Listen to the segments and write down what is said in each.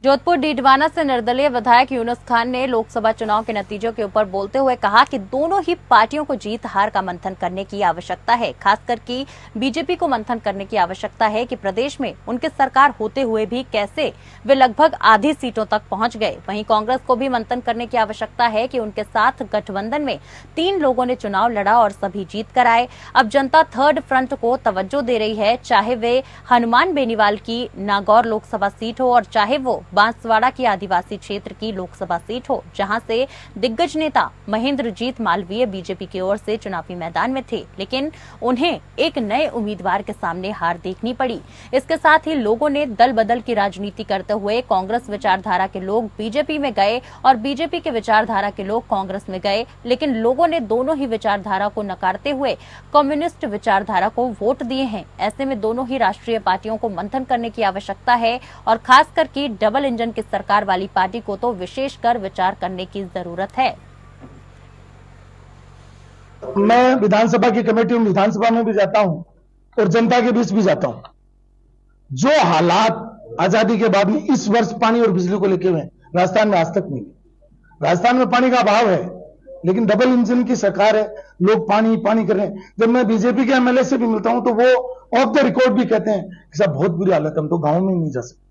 जोधपुर डीडवाना से निर्दलीय विधायक यूनुस खान ने लोकसभा चुनाव के नतीजों के ऊपर बोलते हुए कहा कि दोनों ही पार्टियों को जीत हार का मंथन करने की आवश्यकता है। खासकर कि बीजेपी को मंथन करने की आवश्यकता है कि प्रदेश में उनकी सरकार होते हुए भी कैसे वे लगभग आधी सीटों तक पहुंच गए। वहीं कांग्रेस को भी मंथन करने की आवश्यकता है कि उनके साथ गठबंधन में 3 लोगों ने चुनाव लड़ा और सभी जीत कर आए। अब जनता थर्ड फ्रंट को तवज्जो दे रही है, चाहे वे हनुमान बेनीवाल की नागौर लोकसभा सीट हो और चाहे वो बांसवाड़ा की आदिवासी क्षेत्र की लोकसभा सीट हो, जहां से दिग्गज नेता महेंद्रजीत मालवीय बीजेपी की ओर से चुनावी मैदान में थे, लेकिन उन्हें एक नए उम्मीदवार के सामने हार देखनी पड़ी। इसके साथ ही लोगों ने दल बदल की राजनीति करते हुए कांग्रेस विचारधारा के लोग बीजेपी में गए और बीजेपी के विचारधारा के लोग कांग्रेस में गए, लेकिन लोगों ने दोनों ही विचारधारा को नकारते हुए कम्युनिस्ट विचारधारा को वोट दिए हैं। ऐसे में दोनों ही राष्ट्रीय पार्टियों को मंथन करने की आवश्यकता है और खासकर की डबल इंजन की सरकार वाली पार्टी को तो विशेषकर विचार करने की जरूरत है। मैं विधानसभा की कमेटी में विधानसभा में भी जाता हूं और जनता के बीच भी जाता हूं। जो हालात आजादी के बाद में इस वर्ष पानी और बिजली को लेके हुए राजस्थान में आज तक नहीं है। राजस्थान में पानी का अभाव है, लेकिन डबल इंजन की सरकार है, लोग पानी पानी कर रहे हैं। जब मैं बीजेपी के एमएलए से भी मिलता हूं तो वो ऑफ द रिकॉर्ड भी कहते हैं कि साहब बहुत बुरी हालत है, हम तो गांव में नहीं जा सकते।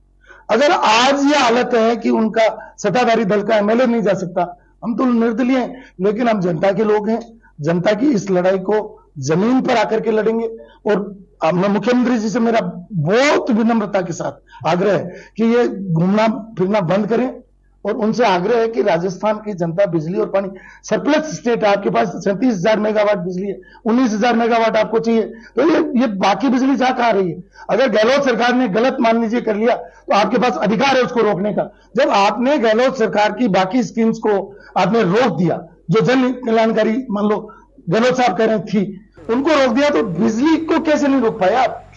अगर आज ये हालत है कि उनका सत्ताधारी दल का एमएलए नहीं जा सकता, हम तो निर्दलीय हैं, लेकिन हम जनता के लोग हैं। जनता की इस लड़ाई को जमीन पर आकर के लड़ेंगे। और मैं मुख्यमंत्री जी से मेरा बहुत विनम्रता के साथ आग्रह है कि ये घूमना फिरना बंद करें और उनसे आग्रह है कि राजस्थान की जनता बिजली और पानी सरप्लस स्टेट है, आपके पास 37,000 मेगावाट बिजली है, 19,000 मेगावाट आपको चाहिए, तो ये बाकी बिजली जा कहां रही है? अगर गहलोत सरकार ने गलत मान लीजिए कर लिया तो आपके पास अधिकार है उसको रोकने का। जब आपने गहलोत सरकार की बाकी स्कीम्स को आपने रोक दिया, जो जन कल्याणकारी मान लो गहलोत साहब कह रहे थी, उनको रोक दिया, तो बिजली को कैसे नहीं रोक पाए आप?